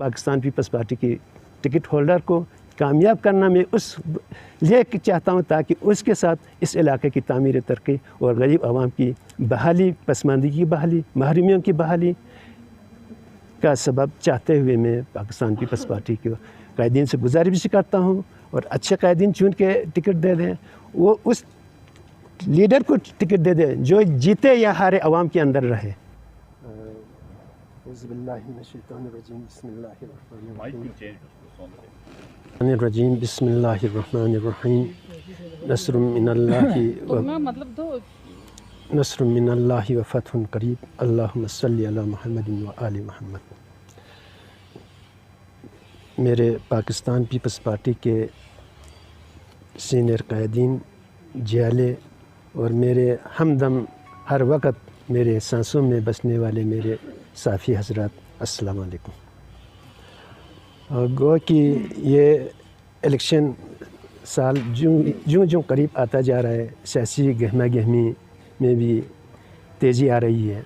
Pakistan Peoples party کی ticket holder کو کامیاب کرنا میں اس لیے چاہتا ہوں تاکہ اس کے ساتھ اس علاقے کی تعمیر ترقی اور غریب عوام کی بحالی، پسماندگی کی بحالی، محرومیوں کی بحالی کا سبب چاہتے ہوئے میں پاکستان پیپلز پارٹی کے قائدین سے گزارش کرتا ہوں اور اچھے قائدین چن کے ٹکٹ دے دیں، وہ اس لیڈر کو ٹکٹ دے دیں جو جیتے یا ہارے عوام کے اندر رہے۔ بسم اللہ الرحمن الرحیم نصر من اللہ و فتح قریب اللہم صلی علی محمد و آل محمد۔ میرے پاکستان پیپلز پارٹی کے سینئر قائدین، جیالے اور میرے ہمدم ہر وقت میرے سانسوں میں بسنے والے میرے صافی حضرات، السلام علیکم۔ گو کہ یہ الیکشن سال جو قریب آتا جا رہا ہے، سیاسی گہما گہمی میں بھی تیزی آ رہی ہے۔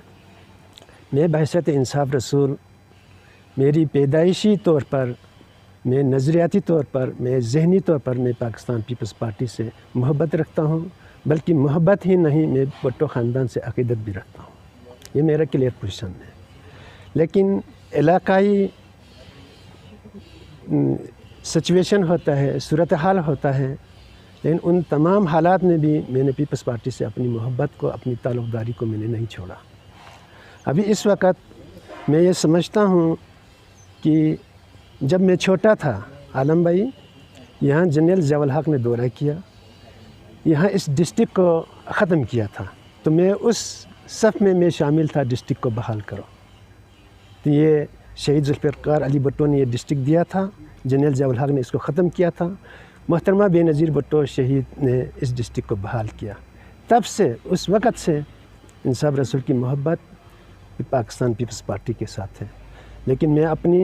میں بحیثیت انصاف رسول، میری پیدائشی طور پر، میں نظریاتی طور پر، میں ذہنی طور پر میں پاکستان پیپلز پارٹی سے محبت رکھتا ہوں، بلکہ محبت ہی نہیں، میں بھٹو خاندان سے عقیدت بھی رکھتا ہوں۔ یہ میرا کلیئر پوزیشن ہے۔ لیکن علاقائی سچویشن ہوتا ہے، صورتحال ہوتا ہے، لیکن ان تمام حالات میں بھی میں نے پیپلز پارٹی سے اپنی محبت کو، اپنی تعلق داری کو میں نے نہیں چھوڑا۔ ابھی اس وقت میں یہ سمجھتا ہوں کہ جب میں چھوٹا تھا، عالم بھائی یہاں جنرل ضیاء الحق نے دورہ کیا، یہاں اس ڈسٹرکٹ کو ختم کیا تھا، تو میں اس صف میں شامل تھا، ڈسٹرکٹ کو بحال کرو۔ تو یہ شہید ذوالفقار علی بھٹو نے یہ ڈسٹرکٹ دیا تھا، جنرل ضیاء الحق نے اس کو ختم کیا تھا، محترمہ بے نظیر بھٹو شہید نے اس ڈسٹرکٹ کو بحال کیا۔ تب سے، اس وقت سے انصاف رسول کی محبت پاکستان پیپلز پارٹی کے ساتھ ہے۔ لیکن میں اپنی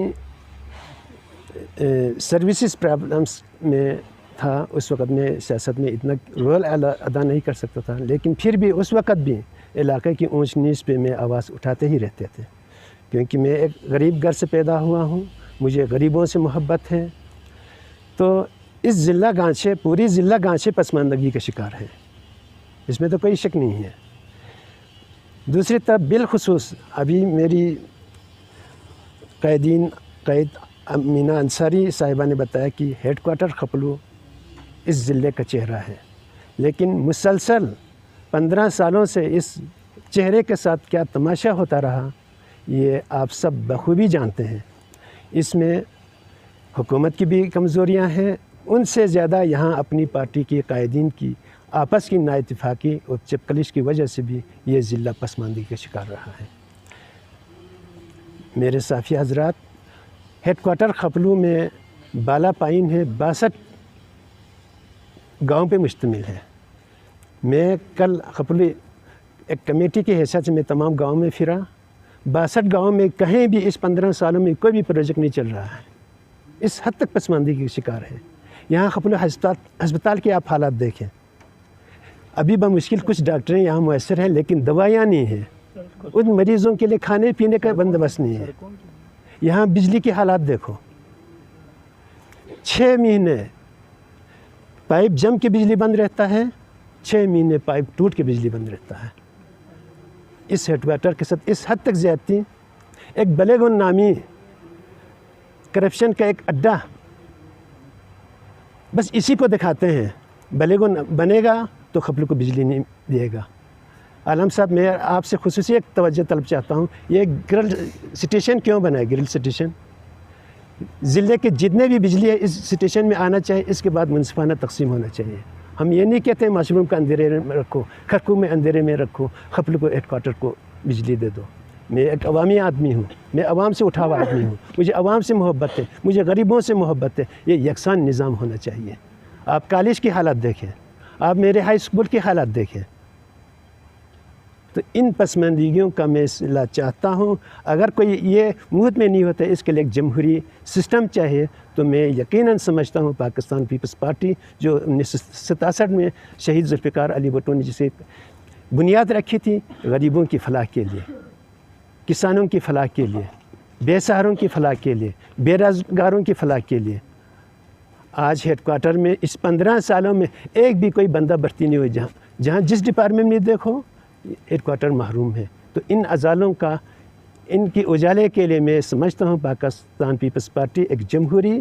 سروسز پرابلمس میں تھا، اس وقت میں سیاست میں اتنا رول ادا نہیں کر سکتا تھا، لیکن پھر بھی اس وقت بھی علاقے کی اونچ نیچ پہ میں آواز اٹھاتے ہی رہتے تھے، کیونکہ میں ایک غریب گھر سے پیدا ہوا ہوں، مجھے غریبوں سے محبت ہے۔ تو اس ضلع گانچے، پوری ضلع گانچے پسماندگی کا شکار ہے، اس میں تو کوئی شک نہیں ہے۔ دوسری طرف بالخصوص ابھی میری قائد امینہ انصاری صاحبہ نے بتایا کہ ہیڈ کوارٹر خپلو اس ضلع کا چہرہ ہے، لیکن مسلسل 15 سالوں سے اس چہرے کے ساتھ کیا تماشا ہوتا رہا، یہ آپ سب بخوبی جانتے ہیں۔ اس میں حکومت کی بھی کمزوریاں ہیں، ان سے زیادہ یہاں اپنی پارٹی کے قائدین کی آپس کی نااتفاقی اور چپکلش کی وجہ سے بھی یہ ضلع پسماندگی کا شکار رہا ہے۔ میرے صافی حضرات، ہیڈ کوارٹر خپلو میں بالا پائن ہے، 62 گاؤں پہ مشتمل ہے۔ میں کل خپلو ایک کمیٹی کی حیثیت سے میں تمام گاؤں میں پھرا، 62 گاؤں میں کہیں بھی اس 15 سالوں میں کوئی بھی پروجیکٹ نہیں چل رہا ہے، اس حد تک پسماندگی کا شکار ہے۔ یہاں خپلو ہسپتال کے آپ حالات دیکھیں، ابھی بمشکل کچھ ڈاکٹریں یہاں میسر ہیں، لیکن دوائیاں نہیں ہیں، ان مریضوں کے لیے کھانے پینے کا بندوبست نہیں ہے۔ یہاں بجلی کے حالات دیکھو، 6 مہینے پائپ جم کے بجلی بند رہتا ہے، 6 مہینے پائپ ٹوٹ کے بجلی بند رہتا ہے۔ اس ہیڈ کوارٹر کے ساتھ اس حد تک زیادتی، ایک بلیگن نامی کرپشن کا ایک اڈا، بس اسی کو دکھاتے ہیں، بلیگن بنے گا تو خپلو کو بجلی نہیں دے گا۔ عالم صاحب، میں آپ سے خصوصی ایک توجہ طلب چاہتا ہوں، یہ گرل سٹیشن کیوں بنا ہے؟ گرل سٹیشن ضلع کے جتنے بھی بجلی ہے اس سٹیشن میں آنا چاہیے، اس کے بعد منصفانہ تقسیم ہونا چاہیے۔ ہم یہ نہیں کہتے مشروم کا اندھیرے میں رکھو، کھرکو میں اندھیرے میں رکھو، خپلو کو ہیڈ کوارٹر کو بجلی دے دو۔ میں ایک عوامی آدمی ہوں، میں عوام سے اٹھا ہوا آدمی ہوں، مجھے عوام سے محبت ہے، مجھے غریبوں سے محبت ہے۔ یہ یکساں نظام ہونا چاہیے۔ آپ کالج کی حالات دیکھیں، آپ میرے ہائی اسکول کی حالات دیکھیں، تو ان پسماندگیوں کا میں اصلاح چاہتا ہوں۔ اگر کوئی یہ منہ میں نہیں ہوتا، اس کے لیے ایک جمہوری سسٹم چاہیے، تو میں یقیناً سمجھتا ہوں پاکستان پیپلز پارٹی جو 1967 میں شہید ذوالفقار علی بھٹو نے جسے بنیاد رکھی تھی غریبوں کی فلاح کے لیے، کسانوں کی فلاح کے لیے، بے سہاروں کی فلاح کے لیے، بے روزگاروں کی فلاح کے لیے۔ آج ہیڈ کوارٹر میں اس 15 سالوں میں ایک بھی کوئی بندہ بھرتی نہیں ہوئی، جہاں جس ڈپارٹمنٹ میں دیکھو ہیڈ کوارٹر محروم ہے۔ تو ان ازالوں کا، ان کی اجالے کے لیے میں سمجھتا ہوں پاکستان پیپلز پارٹی ایک جمہوری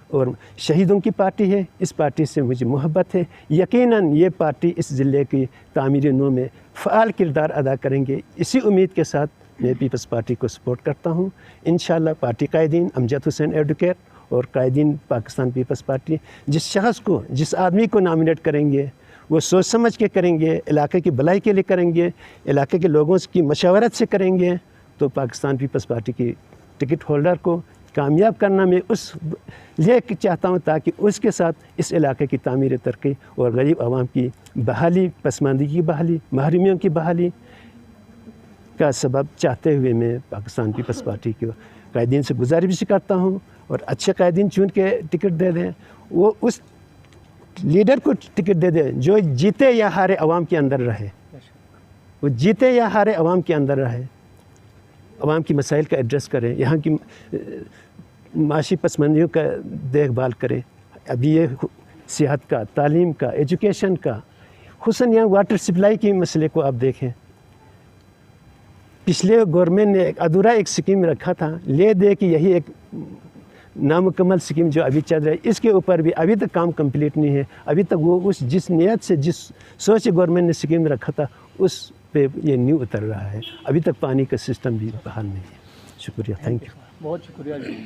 اور شہیدوں کی پارٹی ہے۔ اس پارٹی سے مجھے محبت ہے۔ یقیناً یہ پارٹی اس ضلع کی تعمیر نو میں فعال کردار ادا کریں گے۔ اسی امید کے ساتھ میں پیپلز پارٹی کو سپورٹ کرتا ہوں۔ انشاءاللہ پارٹی قائدین امجد حسین ایڈوکیٹ اور قائدین پاکستان پیپلز پارٹی جس شخص کو، جس آدمی کو نامنیٹ کریں گے وہ سوچ سمجھ کے کریں گے، علاقے کی بھلائی کے لیے کریں گے، علاقے کے لوگوں کی مشاورت سے کریں گے، تو پاکستان پیپلز پارٹی کی ٹکٹ ہولڈر کو کامیاب کرنا میں اس لیے چاہتا ہوں تاکہ اس کے ساتھ اس علاقے کی تعمیر ترقی اور غریب عوام کی بحالی، پسماندگی کی بحالی، محرومیوں کی بحالی کا سبب چاہتے ہوئے میں پاکستان پیپلز پارٹی کے قائدین سے گزارش بھی کرتا ہوں اور اچھے قائدین چن کے ٹکٹ دے دیں، وہ اس لیڈر کو ٹکٹ دے دیں جو جیتے یا ہارے عوام کے اندر رہے، وہ جیتے یا ہارے عوام کے اندر رہے، عوام کی مسائل کا ایڈریس کرے، یہاں کی معاشی پسماندگیوں کا دیکھ بھال کرے۔ ابھی یہ صحت کا، تعلیم کا، ایجوکیشن کا، خصوصاً یہاں واٹر سپلائی کے مسئلے کو آپ دیکھیں، پچھلے گورنمنٹ نے ایک ادھورا ایک سکیم رکھا تھا، لے دے کہ یہی ایک نامکمل سکیم جو ابھی چل رہا ہے، اس کے اوپر بھی ابھی تک کام کمپلیٹ نہیں ہے۔ ابھی تک وہ اس جس نیت سے، جس سوچ گورنمنٹ نے سکیم رکھا تھا اس پہ یہ نیو اتر رہا ہے، ابھی تک پانی کا سسٹم بھی بحال نہیں ہے۔ شکریہ، تھینک یو۔ بہت شکریہ جی۔